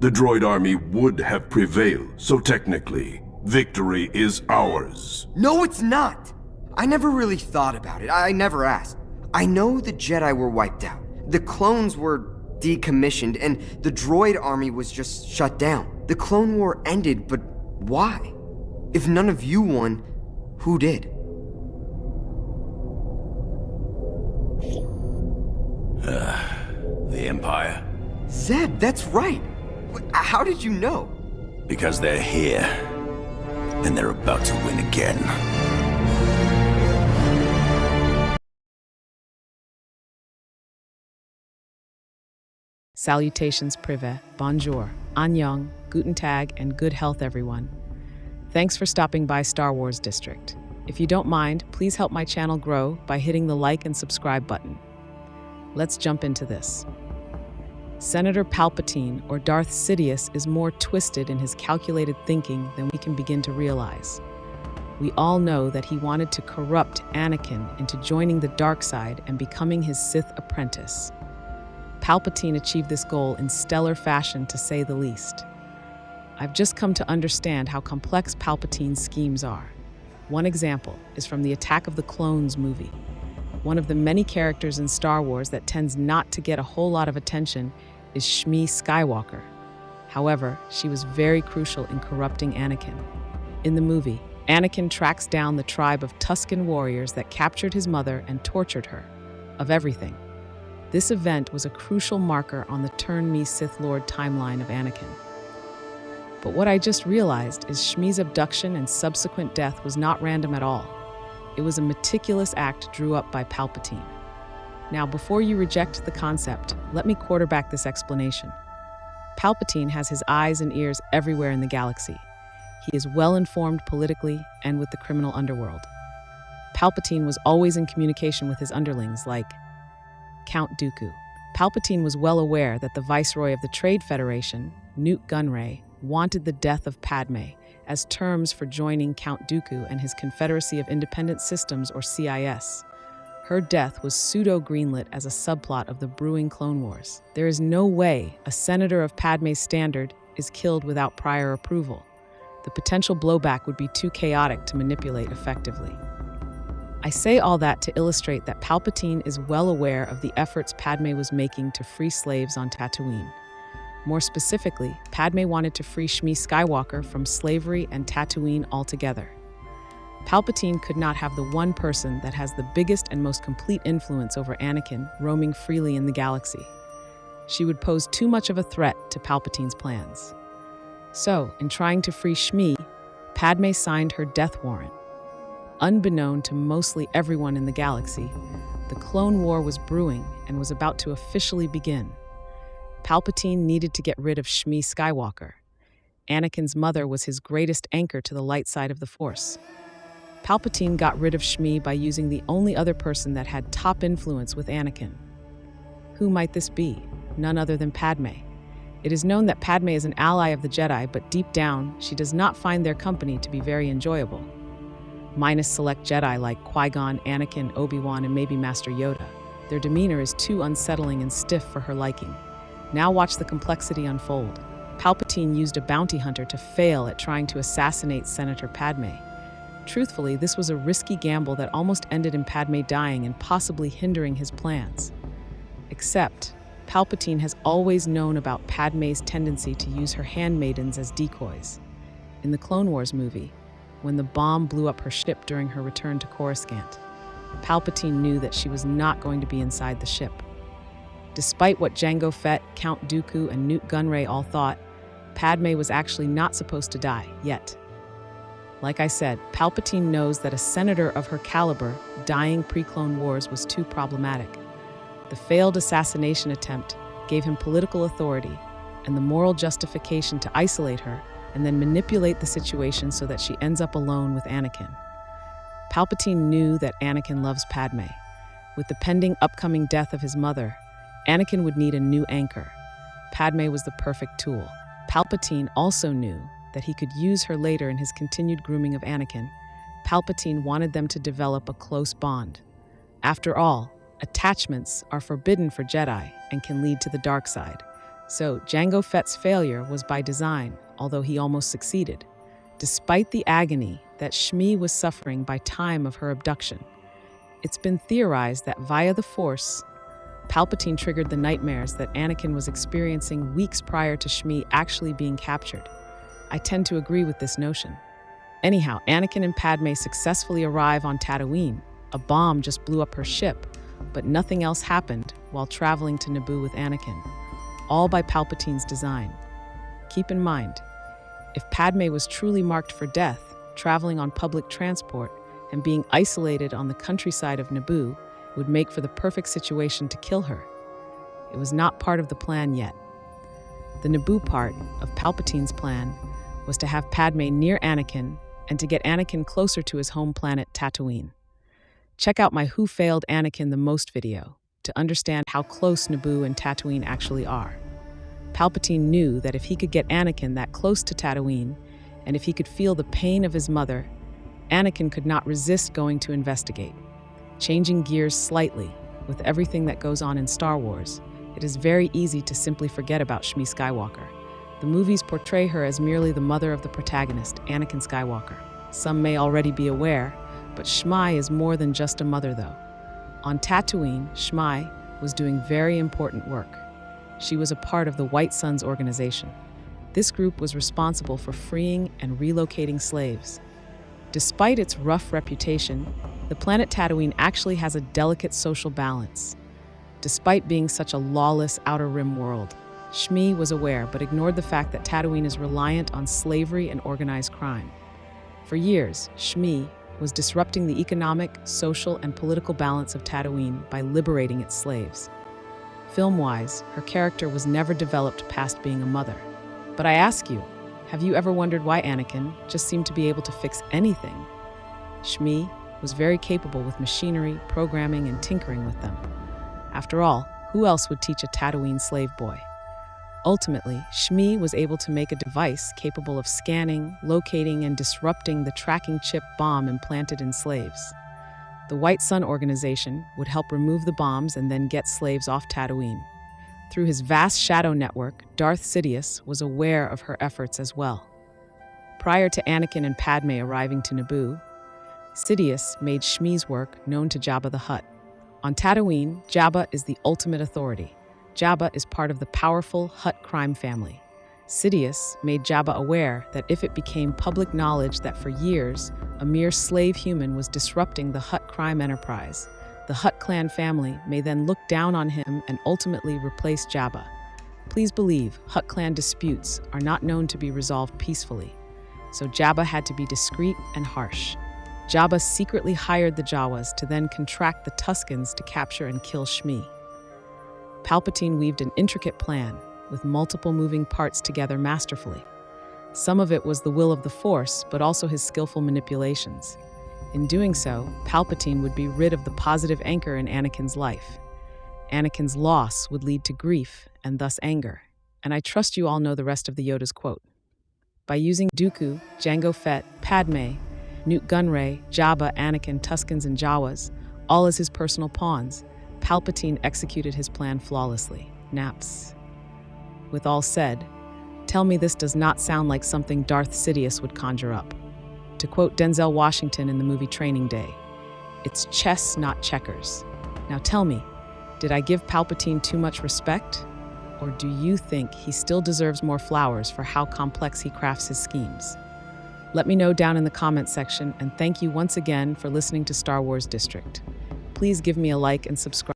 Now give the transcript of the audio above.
the droid army would have prevailed, so technically, victory is ours. No, it's not! I never really thought about it. I never asked. I know the Jedi were wiped out. The clones were decommissioned, and the droid army was just shut down. The Clone War ended, but why? If none of you won, who did? The Empire. Zeb, that's right. How did you know? Because they're here. And they're about to win again. Salutations privé, bonjour, annyeong, guten tag, and good health everyone. Thanks for stopping by Star Wars Disctrict. If you don't mind, please help my channel grow by hitting the like and subscribe button. Let's jump into this. Senator Palpatine, or Darth Sidious, is more twisted in his calculated thinking than we can begin to realize. We all know that he wanted to corrupt Anakin into joining the dark side and becoming his Sith apprentice. Palpatine achieved this goal in stellar fashion, to say the least. I've just come to understand how complex Palpatine's schemes are. One example is from the Attack of the Clones movie. One of the many characters in Star Wars that tends not to get a whole lot of attention is Shmi Skywalker. However, she was very crucial in corrupting Anakin. In the movie, Anakin tracks down the tribe of Tusken warriors that captured his mother and tortured her. Of everything, this event was a crucial marker on the Turn Me Sith Lord timeline of Anakin. But what I just realized is Shmi's abduction and subsequent death was not random at all. It was a meticulous act drew up by Palpatine. Now, before you reject the concept, let me quarterback this explanation. Palpatine has his eyes and ears everywhere in the galaxy. He is well informed politically and with the criminal underworld. Palpatine was always in communication with his underlings, like Count Dooku. Palpatine was well aware that the Viceroy of the Trade Federation, Nute Gunray, wanted the death of Padme as terms for joining Count Dooku and his Confederacy of Independent Systems, or CIS. Her death was pseudo-greenlit as a subplot of the brewing Clone Wars. There is no way a senator of Padme's standard is killed without prior approval. The potential blowback would be too chaotic to manipulate effectively. I say all that to illustrate that Palpatine is well aware of the efforts Padme was making to free slaves on Tatooine. More specifically, Padme wanted to free Shmi Skywalker from slavery and Tatooine altogether. Palpatine could not have the one person that has the biggest and most complete influence over Anakin roaming freely in the galaxy. She would pose too much of a threat to Palpatine's plans. So, in trying to free Shmi, Padme signed her death warrant. Unbeknown to mostly everyone in the galaxy, the Clone War was brewing and was about to officially begin. Palpatine needed to get rid of Shmi Skywalker. Anakin's mother was his greatest anchor to the light side of the Force. Palpatine got rid of Shmi by using the only other person that had top influence with Anakin. Who might this be? None other than Padme. It is known that Padme is an ally of the Jedi, but deep down, she does not find their company to be very enjoyable. Minus select Jedi like Qui-Gon, Anakin, Obi-Wan, and maybe Master Yoda. Their demeanor is too unsettling and stiff for her liking. Now watch the complexity unfold. Palpatine used a bounty hunter to fail at trying to assassinate Senator Padme. Truthfully, this was a risky gamble that almost ended in Padme dying and possibly hindering his plans. Except, Palpatine has always known about Padme's tendency to use her handmaidens as decoys. In the Clone Wars movie, when the bomb blew up her ship during her return to Coruscant, Palpatine knew that she was not going to be inside the ship. Despite what Jango Fett, Count Dooku, and Nute Gunray all thought, Padme was actually not supposed to die, yet. Like I said, Palpatine knows that a senator of her caliber dying pre-Clone Wars was too problematic. The failed assassination attempt gave him political authority and the moral justification to isolate her and then manipulate the situation so that she ends up alone with Anakin. Palpatine knew that Anakin loves Padme. With the pending upcoming death of his mother, Anakin would need a new anchor. Padme was the perfect tool. Palpatine also knew that he could use her later in his continued grooming of Anakin. Palpatine wanted them to develop a close bond. After all, attachments are forbidden for Jedi and can lead to the dark side. So Jango Fett's failure was by design, although he almost succeeded, despite the agony that Shmi was suffering by time of her abduction. It's been theorized that via the Force, Palpatine triggered the nightmares that Anakin was experiencing weeks prior to Shmi actually being captured. I tend to agree with this notion. Anyhow, Anakin and Padme successfully arrive on Tatooine. A bomb just blew up her ship, but nothing else happened while traveling to Naboo with Anakin, all by Palpatine's design. Keep in mind, if Padme was truly marked for death, traveling on public transport and being isolated on the countryside of Naboo would make for the perfect situation to kill her. It was not part of the plan yet. The Naboo part of Palpatine's plan was to have Padme near Anakin and to get Anakin closer to his home planet Tatooine. Check out my Who Failed Anakin the Most video to understand how close Naboo and Tatooine actually are. Palpatine knew that if he could get Anakin that close to Tatooine, and if he could feel the pain of his mother, Anakin could not resist going to investigate. Changing gears slightly, with everything that goes on in Star Wars, it is very easy to simply forget about Shmi Skywalker. The movies portray her as merely the mother of the protagonist, Anakin Skywalker. Some may already be aware, but Shmi is more than just a mother, though. On Tatooine, Shmi was doing very important work. She was a part of the White Suns organization. This group was responsible for freeing and relocating slaves. Despite its rough reputation, the planet Tatooine actually has a delicate social balance. Despite being such a lawless Outer Rim world, Shmi was aware but ignored the fact that Tatooine is reliant on slavery and organized crime. For years, Shmi was disrupting the economic, social, and political balance of Tatooine by liberating its slaves. Film-wise, her character was never developed past being a mother. But I ask you, have you ever wondered why Anakin just seemed to be able to fix anything? Shmi was very capable with machinery, programming, and tinkering with them. After all, who else would teach a Tatooine slave boy? Ultimately, Shmi was able to make a device capable of scanning, locating, and disrupting the tracking chip bomb implanted in slaves. The White Sun organization would help remove the bombs and then get slaves off Tatooine. Through his vast shadow network, Darth Sidious was aware of her efforts as well. Prior to Anakin and Padme arriving to Naboo, Sidious made Shmi's work known to Jabba the Hutt. On Tatooine, Jabba is the ultimate authority. Jabba is part of the powerful Hutt crime family. Sidious made Jabba aware that if it became public knowledge that for years, a mere slave human was disrupting the Hutt crime enterprise, the Hutt clan family may then look down on him and ultimately replace Jabba. Please believe, Hutt clan disputes are not known to be resolved peacefully, so Jabba had to be discreet and harsh. Jabba secretly hired the Jawas to then contract the Tuskens to capture and kill Shmi. Palpatine weaved an intricate plan, with multiple moving parts together masterfully. Some of it was the will of the Force, but also his skillful manipulations. In doing so, Palpatine would be rid of the positive anchor in Anakin's life. Anakin's loss would lead to grief and thus anger. And I trust you all know the rest of the Yoda's quote. By using Dooku, Jango Fett, Padme, Nute Gunray, Jabba, Anakin, Tuskens, and Jawas, all as his personal pawns, Palpatine executed his plan flawlessly. Naps. With all said, tell me this does not sound like something Darth Sidious would conjure up. To quote Denzel Washington in the movie Training Day, "It's chess, not checkers." Now tell me, did I give Palpatine too much respect? Or do you think he still deserves more flowers for how complex he crafts his schemes? Let me know down in the comment section, and thank you once again for listening to Star Wars District. Please give me a like and subscribe.